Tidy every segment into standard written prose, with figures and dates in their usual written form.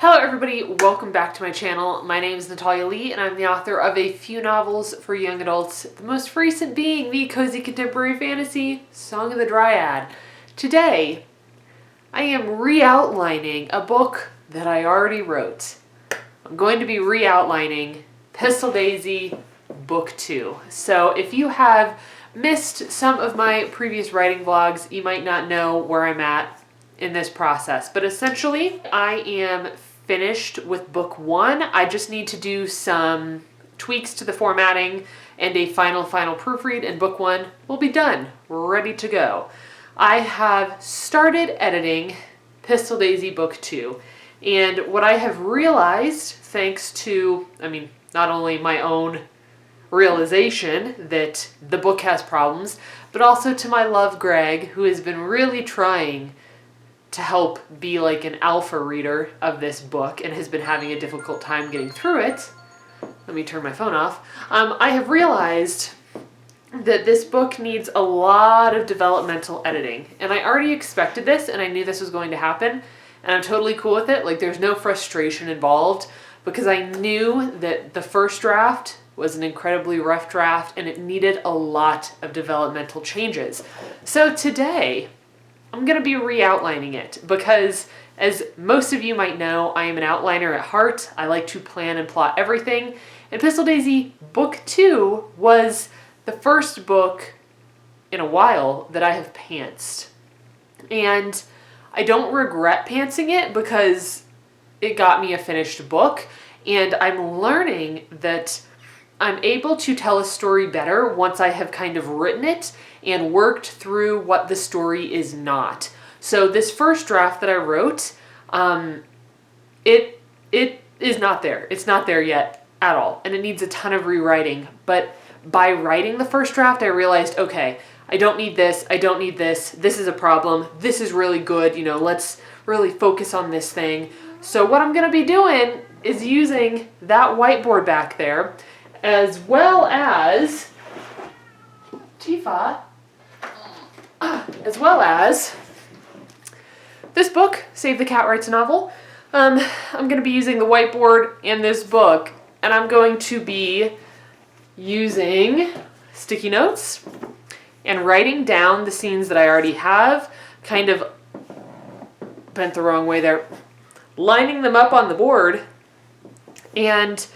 Hello everybody, welcome back to my channel. My name is Natalia Lee and I'm the author of a few novels for young adults, the most recent being the cozy contemporary fantasy Song of the Dryad. Today, I am re-outlining a book that I already wrote. I'm going to be re-outlining Pistol Daisy Book 2. So if you have missed some of my previous writing vlogs, you might not know where I'm at in this process. But essentially, I am finished with book 1. I just need to do some tweaks to the formatting and a final proofread, and book 1 will be done. We're ready to go. I have started editing Pistol Daisy Book 2, and what I have realized, thanks to, not only my own realization that the book has problems, but also to my love Greg, who has been really trying to help be like an alpha reader of this book and has been having a difficult time getting through it. Let me turn my phone off. I have realized that this book needs a lot of developmental editing, and I already expected this and I knew this was going to happen, and I'm totally cool with it. Like, there's no frustration involved because I knew that the first draft was an incredibly rough draft and it needed a lot of developmental changes. So today, I'm going to be re-outlining it because, as most of you might know, I am an outliner at heart. I like to plan and plot everything. And Pistol Daisy Book 2 was the first book in a while that I have pantsed. And I don't regret pantsing it because it got me a finished book. And I'm learning that I'm able to tell a story better once I have kind of written it and worked through what the story is not. So this first draft that I wrote, it is not there. It's not there yet at all, and it needs a ton of rewriting. But by writing the first draft, I realized, okay, I don't need this, I don't need this, this is a problem, this is really good, let's really focus on this thing. So what I'm gonna be doing is using that whiteboard back there, as well as Tifa, as well as this book, Save the Cat Writes a Novel. I'm going to be using the whiteboard in this book, and I'm going to be using sticky notes and writing down the scenes that I already have, kind of bent the wrong way there, lining them up on the board. And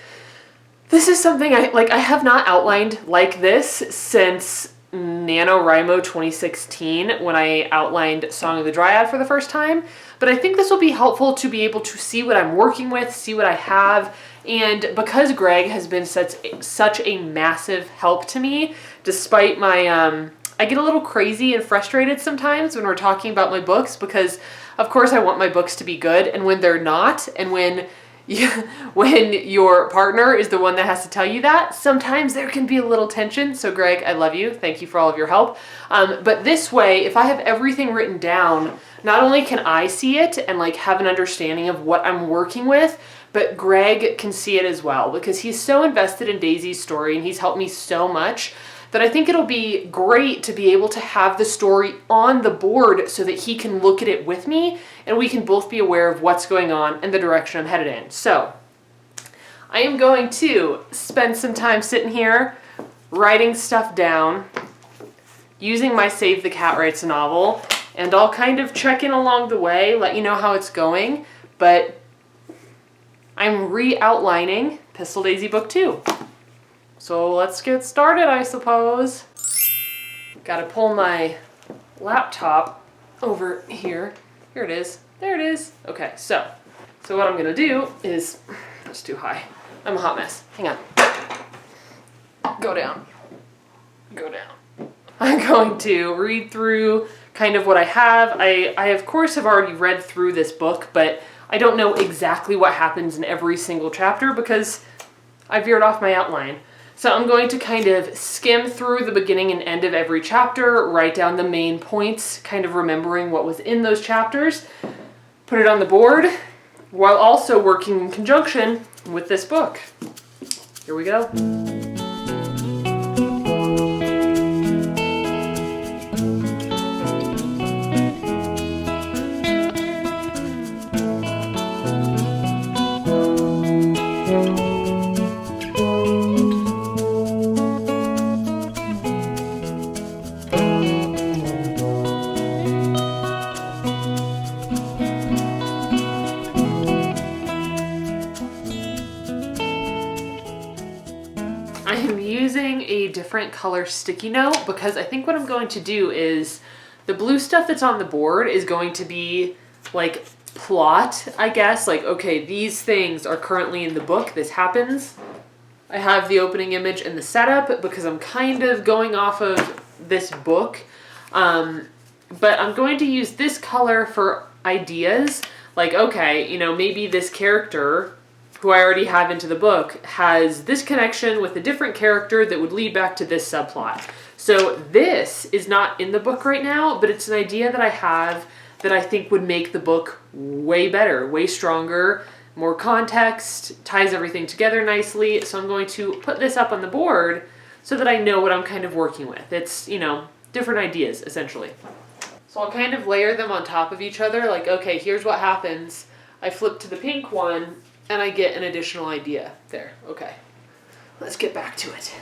this is something I have not outlined like this since NaNoWriMo 2016 when I outlined Song of the Dryad for the first time, but I think this will be helpful to be able to see what I'm working with, see what I have, and because Greg has been such a massive help to me, despite my, I get a little crazy and frustrated sometimes when we're talking about my books because, of course, I want my books to be good, and when they're not, and when your partner is the one that has to tell you that, sometimes there can be a little tension. So Greg, I love you. Thank you for all of your help. But this way, if I have everything written down, not only can I see it and have an understanding of what I'm working with, but Greg can see it as well because he's so invested in Daisy's story and he's helped me so much that I think it'll be great to be able to have the story on the board so that he can look at it with me and we can both be aware of what's going on and the direction I'm headed in. So I am going to spend some time sitting here writing stuff down using my Save the Cat Writes a Novel, and I'll kind of check in along the way, let you know how it's going, but I'm re-outlining Pistol Daisy Book 2. So let's get started, I suppose. Gotta pull my laptop over here. Here it is. There it is. Okay, so what I'm gonna do is, that's too high. I'm a hot mess. Hang on. Go down. Go down. I'm going to read through kind of what I have. I of course have already read through this book, but I don't know exactly what happens in every single chapter because I veered off my outline. So I'm going to kind of skim through the beginning and end of every chapter, write down the main points, kind of remembering what was in those chapters, put it on the board, while also working in conjunction with this book. Here we go. I am using a different color sticky note because I think what I'm going to do is the blue stuff that's on the board is going to be like plot, I guess. Like, okay, these things are currently in the book. This happens. I have the opening image and the setup because I'm kind of going off of this book. But I'm going to use this color for ideas. Like, okay, you know, maybe this character who I already have into the book has this connection with a different character that would lead back to this subplot. So this is not in the book right now, but it's an idea that I have that I think would make the book way better, way stronger, more context, ties everything together nicely. So I'm going to put this up on the board so that I know what I'm kind of working with. It's, you know, different ideas, essentially. So I'll kind of layer them on top of each other, like, okay, here's what happens. I flip to the pink one, and I get an additional idea there. Okay, let's get back to it.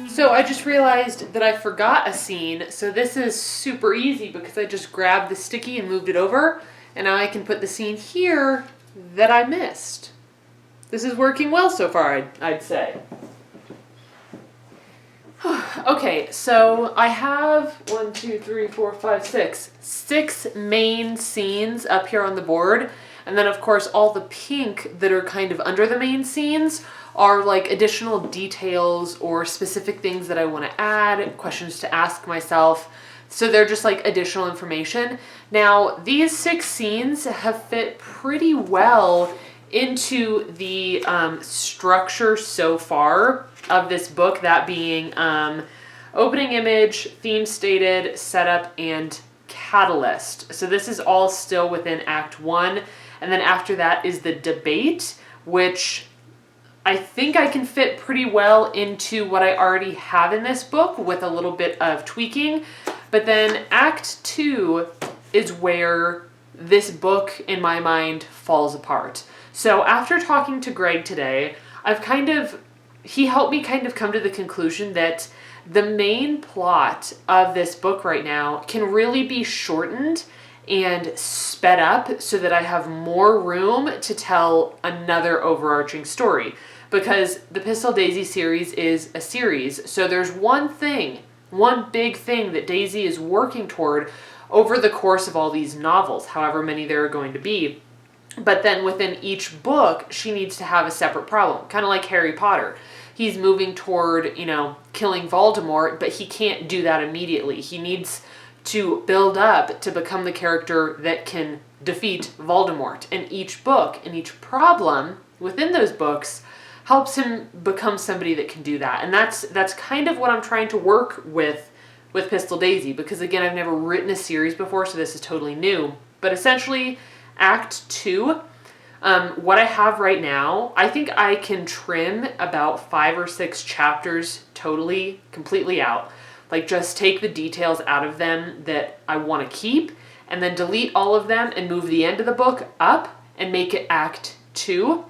So I just realized that I forgot a scene, so this is super easy because I just grabbed the sticky and moved it over, and now I can put the scene here that I missed. This is working well so far, I'd say. Okay, so I have 6 main scenes up here on the board, and then of course all the pink that are kind of under the main scenes are like additional details or specific things that I want to add, questions to ask myself. So they're just like additional information. Now, these 6 scenes have fit pretty well into the structure so far of this book, that being opening image, theme stated, setup, and catalyst. So this is all still within Act 1. And then after that is the debate, which I think I can fit pretty well into what I already have in this book with a little bit of tweaking. But then Act 2 is where this book, in my mind, falls apart. So after talking to Greg today, he helped me kind of come to the conclusion that the main plot of this book right now can really be shortened and sped up so that I have more room to tell another overarching story. Because the Pistol Daisy series is a series, so there's one big thing that Daisy is working toward over the course of all these novels, however many there are going to be. But then within each book, she needs to have a separate problem, kind of like Harry Potter. He's moving toward, you know, killing Voldemort, but he can't do that immediately. He needs to build up to become the character that can defeat Voldemort. And each book and each problem within those books helps him become somebody that can do that. And that's kind of what I'm trying to work with Pistol Daisy, because again, I've never written a series before, so this is totally new. But essentially, Act 2, what I have right now, I think I can trim about 5 or 6 chapters totally, completely out. Like, just take the details out of them that I want to keep, and then delete all of them and move the end of the book up and make it Act 2.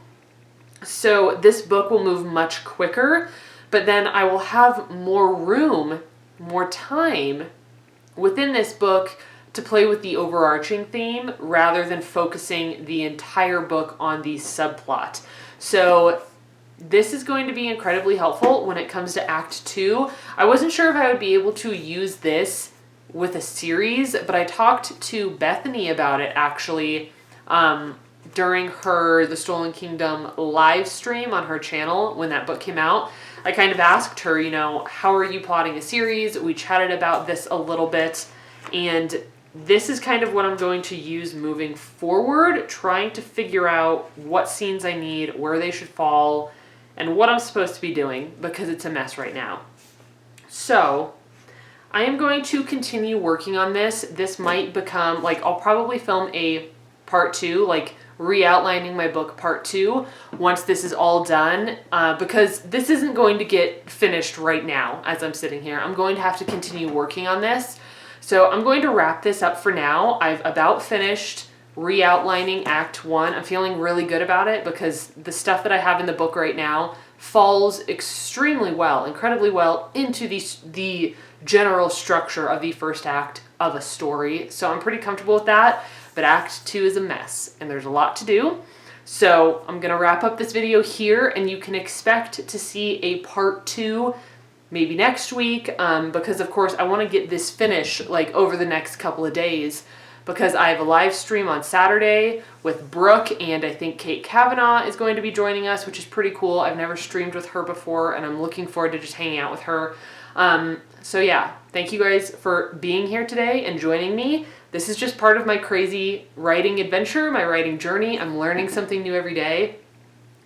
So this book will move much quicker, but then I will have more room, more time within this book to play with the overarching theme rather than focusing the entire book on the subplot. So this is going to be incredibly helpful when it comes to Act 2. I wasn't sure if I would be able to use this with a series, but I talked to Bethany about it actually during her The Stolen Kingdom live stream on her channel when that book came out. I kind of asked her, you know, how are you plotting a series? We chatted about this a little bit, and this is kind of what I'm going to use moving forward, trying to figure out what scenes I need, where they should fall, and what I'm supposed to be doing, because it's a mess right now. So I am going to continue working on this. This might become, like, I'll probably film a part 2, like re-outlining my book part 2 once this is all done, because this isn't going to get finished right now as I'm sitting here. I'm going to have to continue working on this. So I'm going to wrap this up for now. I've about finished re-outlining Act 1. I'm feeling really good about it because the stuff that I have in the book right now falls extremely well, incredibly well into the general structure of the first act of a story. So I'm pretty comfortable with that, but Act 2 is a mess and there's a lot to do. So I'm gonna wrap up this video here and you can expect to see a part 2 maybe next week, because of course I want to get this finished like over the next couple of days, because I have a live stream on Saturday with Brooke, and I think Kate Kavanaugh is going to be joining us, which is pretty cool. I've never streamed with her before, and I'm looking forward to just hanging out with her. So yeah, thank you guys for being here today and joining me. This is just part of my crazy writing adventure, my writing journey. I'm learning something new every day.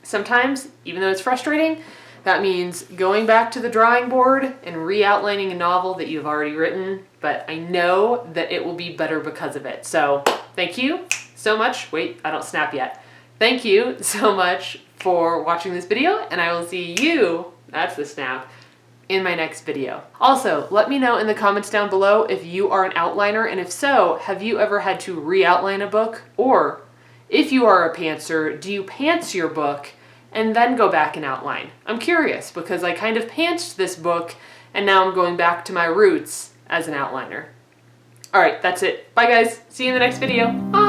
Sometimes, even though it's frustrating, that means going back to the drawing board and re-outlining a novel that you've already written, but I know that it will be better because of it. So thank you so much. Wait, I don't snap yet. Thank you so much for watching this video, and I will see you, that's the snap, in my next video. Also, let me know in the comments down below if you are an outliner, and if so, have you ever had to re-outline a book? Or if you are a pantser, do you pants your book and then go back and outline? I'm curious because I kind of pantsed this book and now I'm going back to my roots as an outliner. All right, that's it. Bye guys. See you in the next video. Bye.